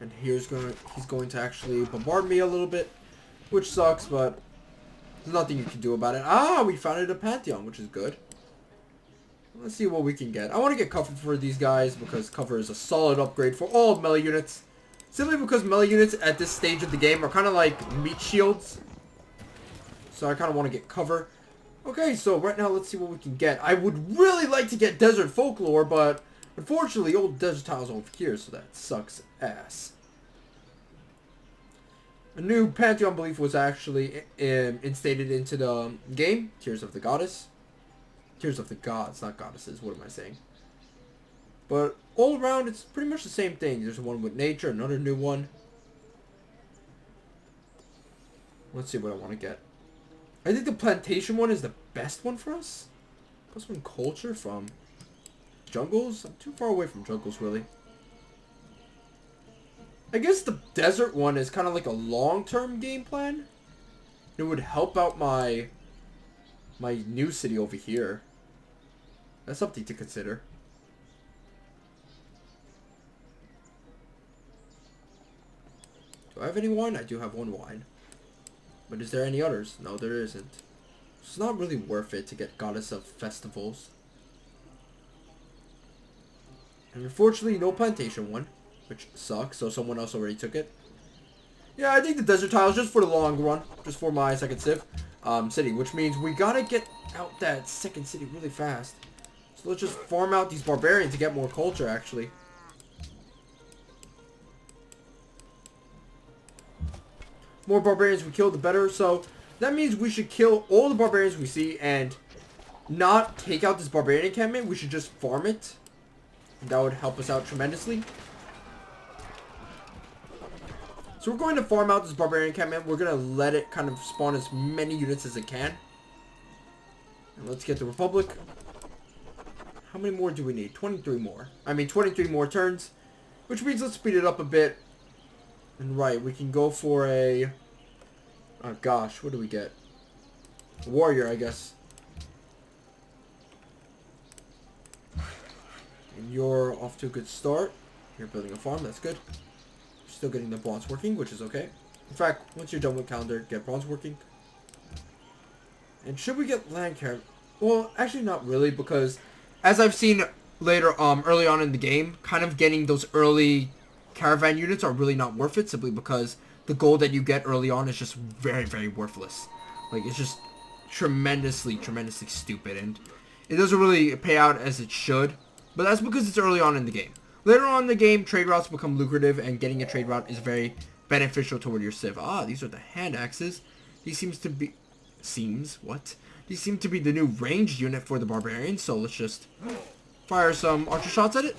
And he's going to actually bombard me a little bit, which sucks, but there's nothing you can do about it. Ah, we founded a Pantheon, which is good. Let's see what we can get. I want to get cover for these guys because cover is a solid upgrade for all melee units. Simply because melee units at this stage of the game are kind of like meat shields. So I kind of want to get cover. Okay, so right now let's see what we can get. I would really like to get Desert Folklore, but unfortunately old Desert Tile's over here, so that sucks ass. A new Pantheon belief was actually instated into the game. Tears of the Goddess. Tears of the Gods, not goddesses. What am I saying? But all around, it's pretty much the same thing. There's one with nature, another new one. Let's see what I want to get. I think the plantation one is the best one for us. Plus one culture from jungles. I'm too far away from jungles, really. I guess the desert one is kind of like a long-term game plan. It would help out my new city over here. That's something to consider. Do I have any wine? I do have one wine. But is there any others? No, there isn't. It's not really worth it to get Goddess of Festivals. And unfortunately, no plantation one, which sucks, so someone else already took it. Yeah, I think the desert tile is just for the long run, just for my second city, which means we gotta get out that second city really fast. So let's just farm out these barbarians to get more culture, actually. More barbarians we kill, the better. So that means we should kill all the barbarians we see and not take out this barbarian encampment. We should just farm it. That would help us out tremendously. So we're going to farm out this barbarian encampment. We're going to let it kind of spawn as many units as it can. And let's get the Republic. How many more do we need? 23 more. I mean 23 more turns. Which means let's speed it up a bit. And right, we can go for a... Oh gosh, what do we get? A warrior, I guess. And you're off to a good start. You're building a farm, that's good. Still getting the bronze working, which is okay. In fact, once you're done with calendar, get bronze working. And should we get land care? Well, actually not really, because as I've seen later, early on in the game, kind of getting those early caravan units are really not worth it, simply because the gold that you get early on is just very, very worthless. Like, it's just tremendously stupid, and it doesn't really pay out as it should. But that's because it's early on in the game. Later on in the game, trade routes become lucrative, and getting a trade route is very beneficial toward your civ. Ah, these are the hand axes. These seem to be the new ranged unit for the barbarians, so let's just fire some archer shots at it.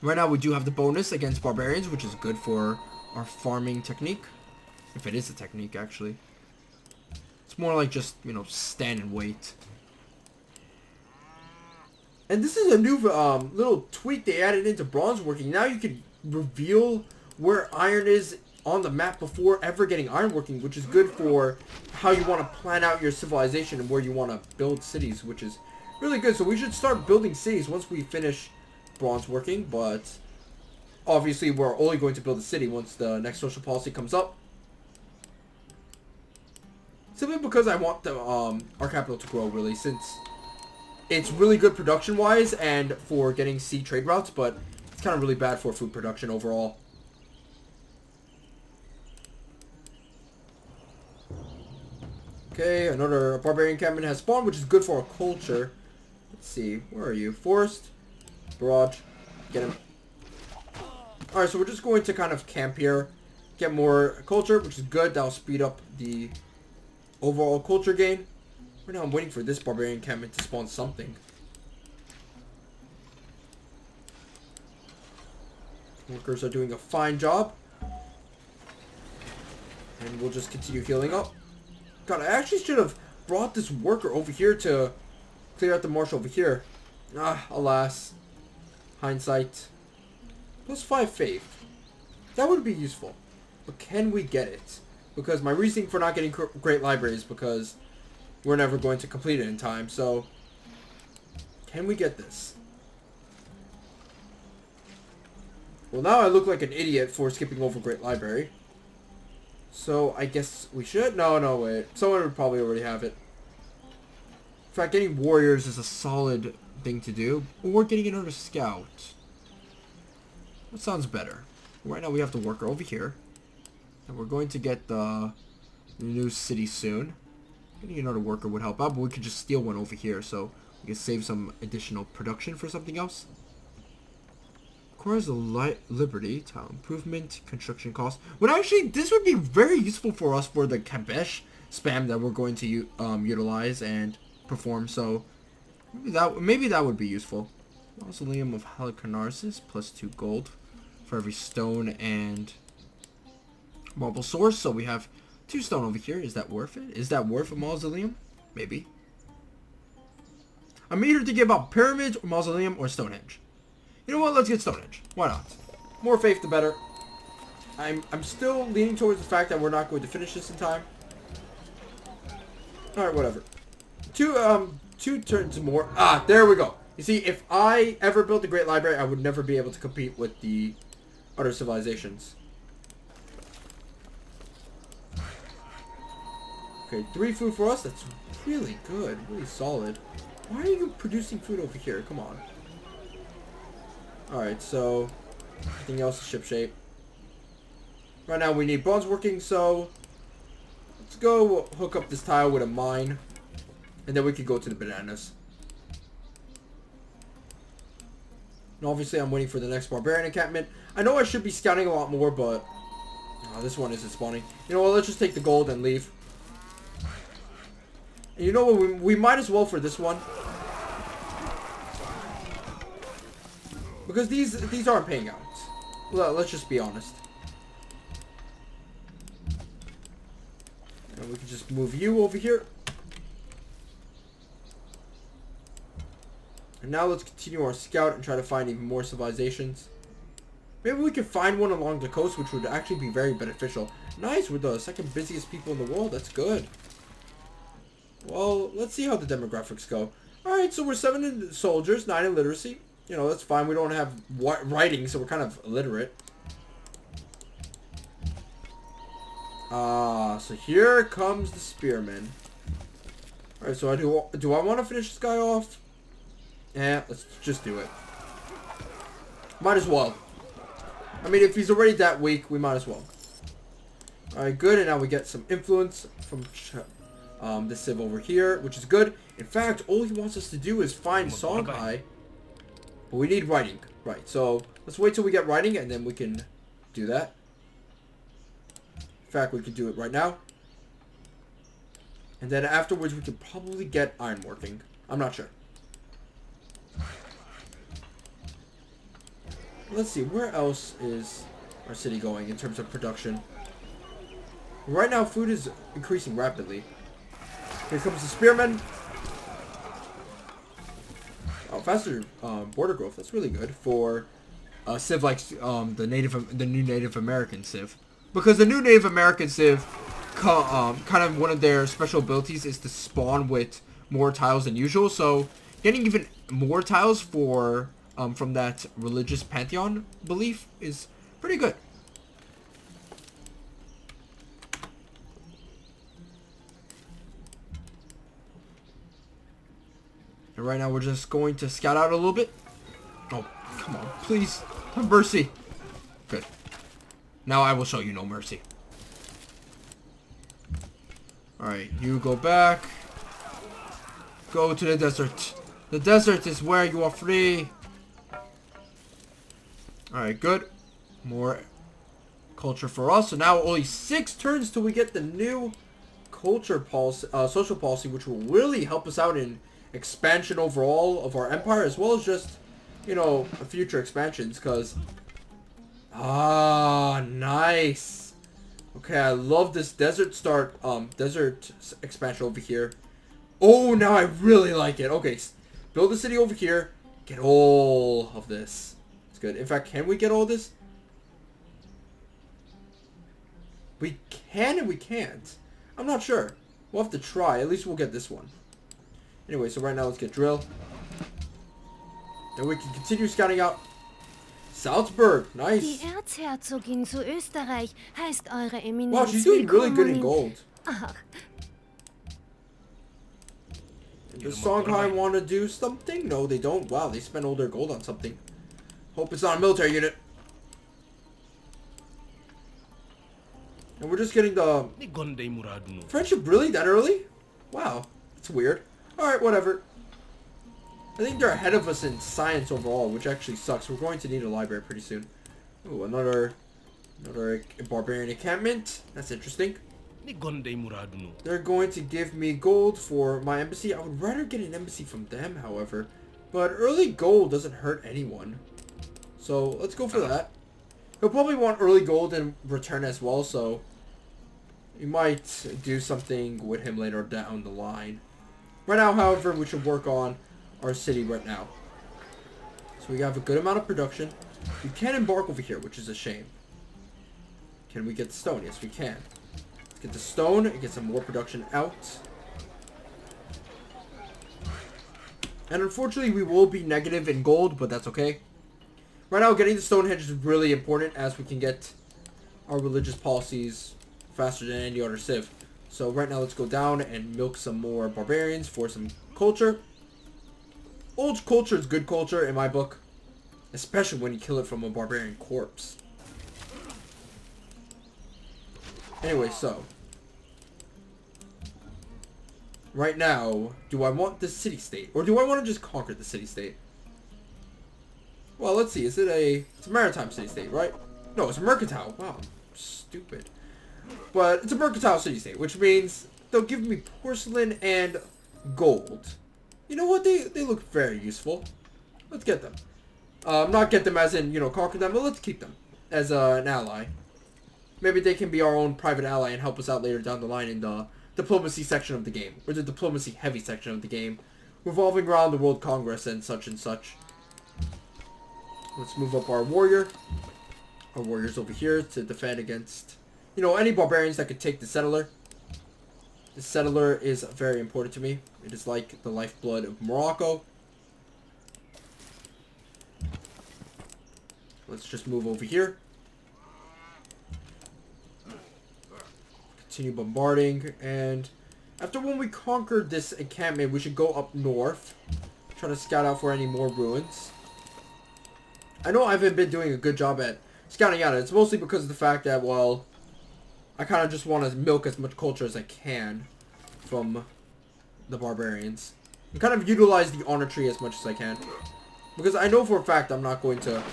Right now we do have the bonus against barbarians, which is good for our farming technique. If it is a technique, actually. It's more like just, you know, stand and wait. And this is a new little tweak they added into bronze working. Now you can reveal where iron is on the map before ever getting iron working, which is good for how you want to plan out your civilization and where you want to build cities, which is really good. So we should start building cities once we finish bronze working, but obviously we're only going to build a city once the next social policy comes up. Simply because I want the our capital to grow, really, since it's really good production wise and for getting sea trade routes, but it's kind of really bad for food production overall. Okay, another barbarian encampment has spawned, which is good for our culture. Let's see, where are you? Forest, barrage, get him. Alright, so we're just going to kind of camp here, get more culture, which is good. That'll speed up the overall culture gain. Right now I'm waiting for this barbarian encampment to spawn something. Workers are doing a fine job. And we'll just continue healing up. God, I actually should have brought this worker over here to clear out the marsh over here. Ah, alas. Hindsight. +5 faith. That would be useful. But can we get it? Because my reasoning for not getting great libraries is because we're never going to complete it in time. So, can we get this? Well, now I look like an idiot for skipping over Great Library. So, I guess we should? No, wait. Someone would probably already have it. In fact, getting warriors is a solid thing to do. Or getting another scout. That sounds better. Right now we have the worker over here. And we're going to get the new city soon. Getting another worker would help out, but we could just steal one over here, so we can save some additional production for something else. Requires a liberty, tile improvement, construction cost. Well, actually, this would be very useful for us for the Kabesh spam that we're going to utilize and perform. So maybe that would be useful. Mausoleum of Halicarnassus plus 2 gold for every stone and marble source. So we have 2 stone over here. Is that worth it? Is that worth a mausoleum? Maybe. I'm either thinking about pyramids or mausoleum or Stonehenge. You know what? Let's get Stonehenge. Why not? More faith, the better. I'm still leaning towards the fact that we're not going to finish this in time. All right, whatever. Two turns more. Ah, there we go. You see, if I ever built a great library, I would never be able to compete with the other civilizations. Okay, 3 food for us. That's really good. Really solid. Why are you producing food over here? Come on. Alright, so everything else is shipshape. Right now we need bronze working, so let's go hook up this tile with a mine. And then we can go to the bananas. And obviously I'm waiting for the next barbarian encampment. I know I should be scouting a lot more, but this one isn't spawning. You know what, let's just take the gold and leave. And you know what, we might as well for this one. Because these aren't paying out. Well, let's just be honest. And we can just move you over here. And now let's continue our scout and try to find even more civilizations. Maybe we could find one along the coast, which would actually be very beneficial. Nice, we're the second busiest people in the world. That's good. Well, let's see how the demographics go. Alright, so we're 7 in soldiers, 9 in literacy. You know, that's fine. We don't have writing, so we're kind of illiterate. So here comes the spearman. Alright, so do I want to finish this guy off? Yeah, let's just do it. Might as well. I mean, if he's already that weak, we might as well. Alright, good. And now we get some influence from the civ over here, which is good. In fact, all he wants us to do is find Songhai. But we need writing. Right, so let's wait till we get writing and then we can do that. In fact, we could do it right now. And then afterwards we could probably get iron working. I'm not sure. Let's see, where else is our city going in terms of production? Right now food is increasing rapidly. Here comes the spearman. Oh, faster border growth. That's really good for a civ like the new Native American civ, because the new Native American civ, kind of one of their special abilities is to spawn with more tiles than usual. So getting even more tiles for from that religious Pantheon belief is pretty good. And right now we're just going to scout out a little bit. Oh, come on. Please. Have mercy. Good. Now I will show you no mercy. Alright, you go back. Go to the desert. The desert is where you are free. Alright, good. More culture for us. So now only 6 turns till we get the new culture policy, social policy, which will really help us out in expansion overall of our empire, as well as just, you know, future expansions. Because nice. Okay, I love this desert expansion over here. Oh, now I really like it. Okay, build a city over here, get all of this. It's good. In fact, can we get all this? We can and we can't. I'm not sure. We'll have to try. At least we'll get this one. Anyway, so right now let's get drill. And we can continue scouting out Salzburg, Die nice. Erzherzogin zu Österreich heißt Eure Eminenz Wow, she's doing really good in willkommen gold. Ach, Does Songhai want to do something? No, they don't. Wow, they spent all their gold on something. Hope it's not a military unit. And we're just getting the friendship really that early? Wow, that's weird. Alright, whatever. I think they're ahead of us in science overall, which actually sucks. We're going to need a library pretty soon. Ooh, another barbarian encampment. That's interesting. They're going to give me gold for my embassy. I would rather get an embassy from them, however. But early gold doesn't hurt anyone. So let's go for that. He'll probably want early gold in return as well, so you might do something with him later down the line. Right now, however, we should work on our city right now. So we have a good amount of production. We can embark over here, which is a shame. Can we get stone? Yes, we can. Let's get the stone and get some more production out. And unfortunately, we will be negative in gold, but that's okay. Right now, getting the Stonehenge is really important as we can get our religious policies faster than any other civ. So right now, let's go down and milk some more barbarians for some culture. Old culture is good culture in my book, especially when you kill it from a barbarian corpse. Anyway, so right now, do I want the city-state, or do I want to just conquer the city-state? Well, let's see. Is it it's a maritime city-state, right? No, it's a mercantile. Wow, I'm stupid. But it's a mercantile city-state, which means they'll give me porcelain and gold. You know what? They look very useful. Let's get them. Not get them as in, you know, conquer them, but let's keep them as an ally. Maybe they can be our own private ally and help us out later down the line in the diplomacy section of the game, or the diplomacy heavy section of the game, revolving around the World Congress and such and such. Let's move up our warrior. Our warrior's over here to defend against, you know, any barbarians that could take the settler. The settler is very important to me. It is like the lifeblood of Morocco. Let's just move over here. Continue bombarding, and after when we conquered this encampment, we should go up north. Try to scout out for any more ruins. I know I haven't been doing a good job at scouting out. It's mostly because of the fact that, well, I kind of just want to milk as much culture as I can from the barbarians. And kind of utilize the honor tree as much as I can. Because I know for a fact I'm not going to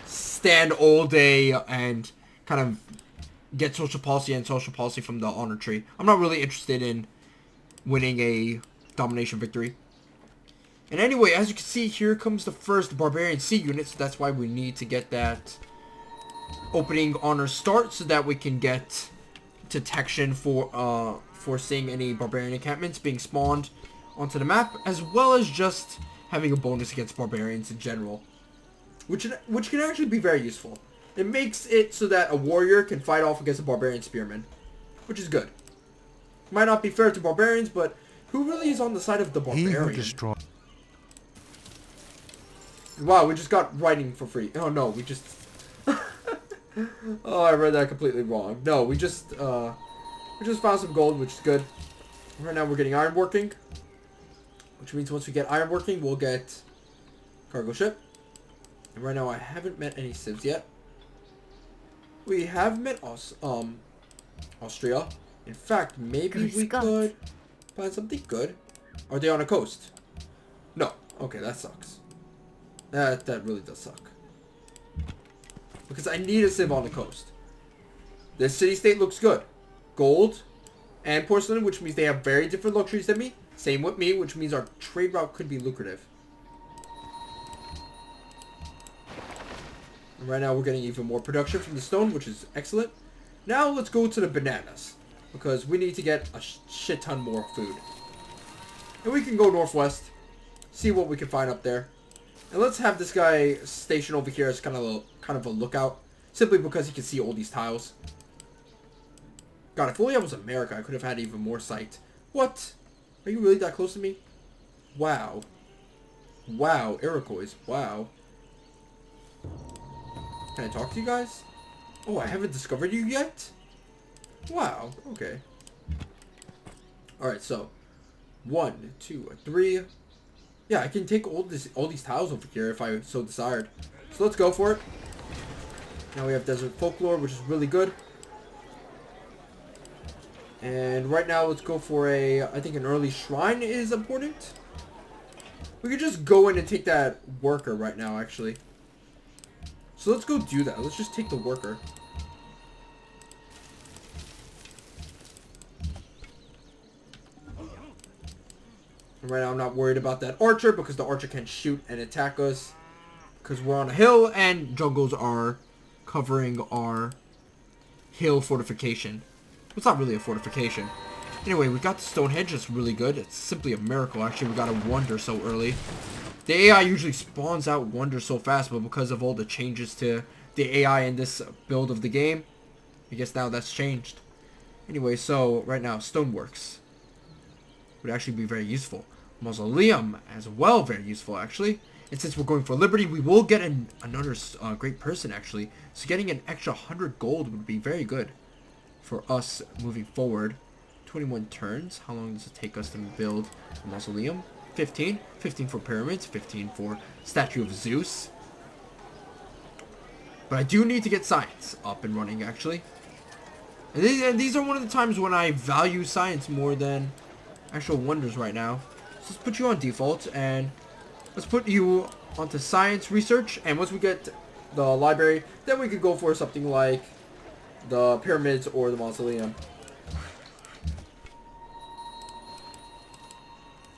stand all day and kind of get social policy and social policy from the honor tree. I'm not really interested in winning a domination victory. And anyway, as you can see, here comes the first barbarian C unit, so that's why we need to get that opening honor start so that we can get detection for seeing any barbarian encampments being spawned onto the map, as well as just having a bonus against barbarians in general, which can actually be very useful. It makes it so that a warrior can fight off against a barbarian spearman, which is good. Might not be fair to barbarians, but who really is on the side of the barbarian? Wow, we just got writing for free. Oh no, we just oh, I read that completely wrong. No, we just found some gold, which is good. Right now we're getting iron working, which means once we get iron working, we'll get cargo ship. And right now I haven't met any civs yet. We have met Austria. In fact, maybe we could find something good. Are they on a coast? No. Okay, that sucks. That really does suck. Because I need a civ on the coast. This city-state looks good. Gold and porcelain, which means they have very different luxuries than me. Same with me, which means our trade route could be lucrative. And right now we're getting even more production from the stone, which is excellent. Now let's go to the bananas, because we need to get a shit ton more food. And we can go northwest, see what we can find up there. And let's have this guy stationed over here as kind of a lookout, simply because he can see all these tiles. God, if only I was America, I could have had even more sight. What? Are you really that close to me? Wow. Wow, Iroquois. Wow. Can I talk to you guys? Oh, I haven't discovered you yet? Wow, okay. Alright, so 1, 2, 3. Yeah, I can take all these tiles over here if I so desired. So let's go for it. Now we have Desert Folklore, which is really good. And right now, let's go for I think an early shrine is important. We could just go in and take that worker right now, actually. So let's go do that. Let's just take the worker. And right now, I'm not worried about that archer because the archer can shoot and attack us. Because we're on a hill and jungles are covering our hill fortification. It's not really a fortification. Anyway, we got the Stonehenge. It's really good. It's simply a miracle. Actually, we got a wonder so early. The AI usually spawns out wonders so fast, but because of all the changes to the AI in this build of the game, I guess now that's changed. Anyway, so right now, Stoneworks would actually be very useful. Mausoleum as well, very useful actually. And since we're going for Liberty, we will get another great person actually. So getting an extra 100 gold would be very good for us moving forward. 21 turns. How long does it take us to build a mausoleum? 15. 15 for pyramids. 15 for statue of Zeus. But I do need to get science up and running actually. And these are one of the times when I value science more than actual wonders right now. So let's put you on default and let's put you onto science research. And once we get the library, then we could go for something like the pyramids or the mausoleum.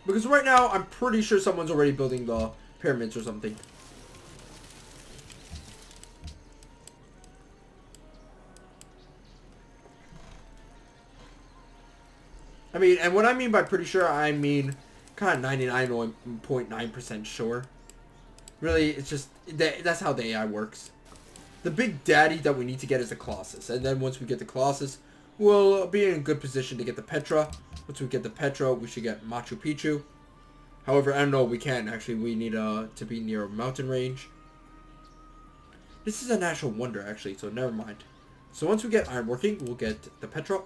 Because right now, I'm pretty sure someone's already building the pyramids or something. I mean, and what I mean by pretty sure, I mean kind of 99.9% sure. Really, it's just, that's how the AI works. The big daddy that we need to get is the Colossus. And then once we get the Colossus, we'll be in a good position to get the Petra. Once we get the Petra, we should get Machu Picchu. However, I don't know, we can. Actually, we need to be near a mountain range. This is a natural wonder, actually, so never mind. So once we get ironworking, we'll get the Petra.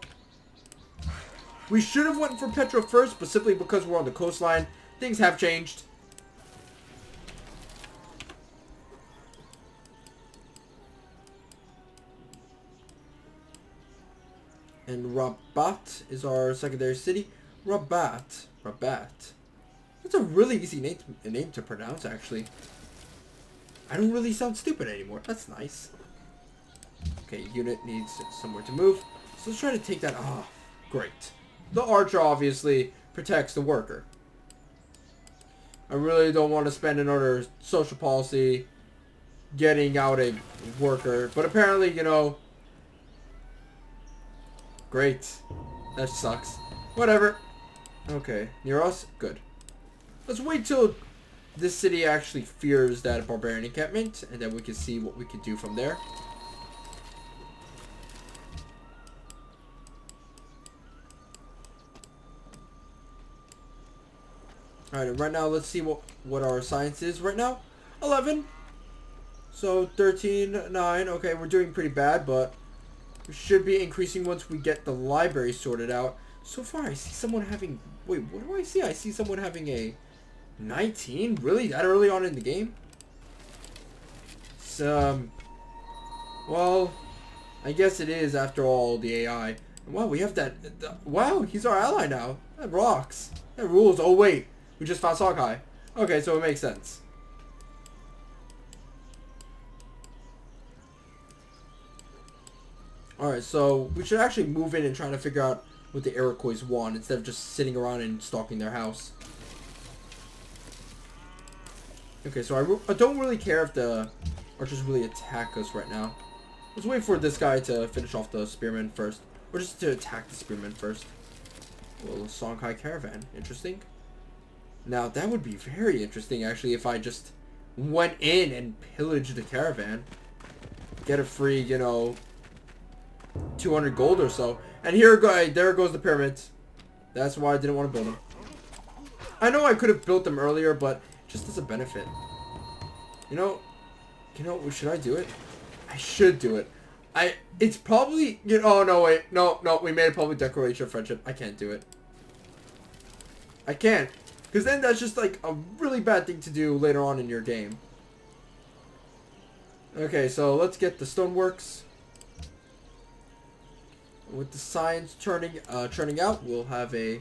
We should have went for Petra first, but simply because we're on the coastline, things have changed. And Rabat is our secondary city. Rabat. That's a really easy name to pronounce, actually. I don't really sound stupid anymore. That's nice. Okay, unit needs somewhere to move. So let's try to take that. Ah, great. The archer obviously protects the worker. I really don't want to spend another social policy getting out a worker. But apparently, you know... Great. That sucks. Whatever. Okay. Near us? Good. Let's wait till this city actually fears that barbarian encampment, and then we can see what we can do from there. Alright, and right now let's see what our science is right now. 11. So 13, 9. Okay, we're doing pretty bad, but we should be increasing once we get the library sorted out. So far, I see someone having... Wait, what do I see? I see someone having a 19? Really? That early on in the game? So, well, I guess it is after all the AI. Wow, we have that... wow, he's our ally now. That rocks. That rules. Oh, wait. We just found Songhai. Okay, so it makes sense. Alright, so we should actually move in and try to figure out what the Iroquois want instead of just sitting around and stalking their house. Okay, so I don't really care if the archers really attack us right now. Let's wait for this guy to finish off the spearmen first. Or just to attack the spearmen first. Well, Songhai caravan. Interesting. Now, that would be very interesting, actually, if I just went in and pillaged the caravan. Get a free, you know, 200 gold or so. And there goes the pyramids. That's why I didn't want to build them. I know I could have built them earlier, but just as a benefit. You know, should I do it? I should do it. It's probably... Oh, no, wait. No, we made a public declaration of friendship. I can't do it. I can't. Because then that's just like a really bad thing to do later on in your game. Okay, so let's get the stoneworks. With the signs churning out, we'll have a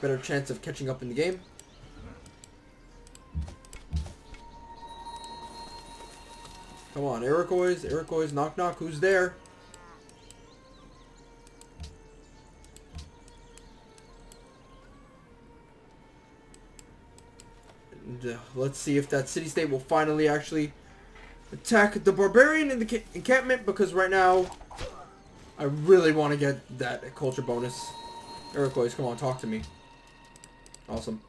better chance of catching up in the game. Come on, Iroquois, knock knock, who's there? And, let's see if that city-state will finally actually attack the Barbarian in the encampment, because right now I really want to get that culture bonus. Iroquois, come on, talk to me. Awesome.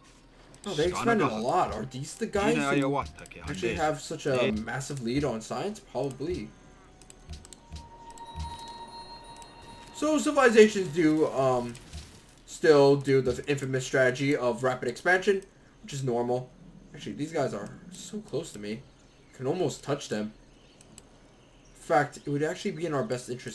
Oh, they expanded a lot. Are these the guys who actually have such a massive lead on science? Probably. So civilizations do still do the infamous strategy of rapid expansion, which is normal. Actually, these guys are so close to me. I can almost touch them. In fact, it would actually be in our best interest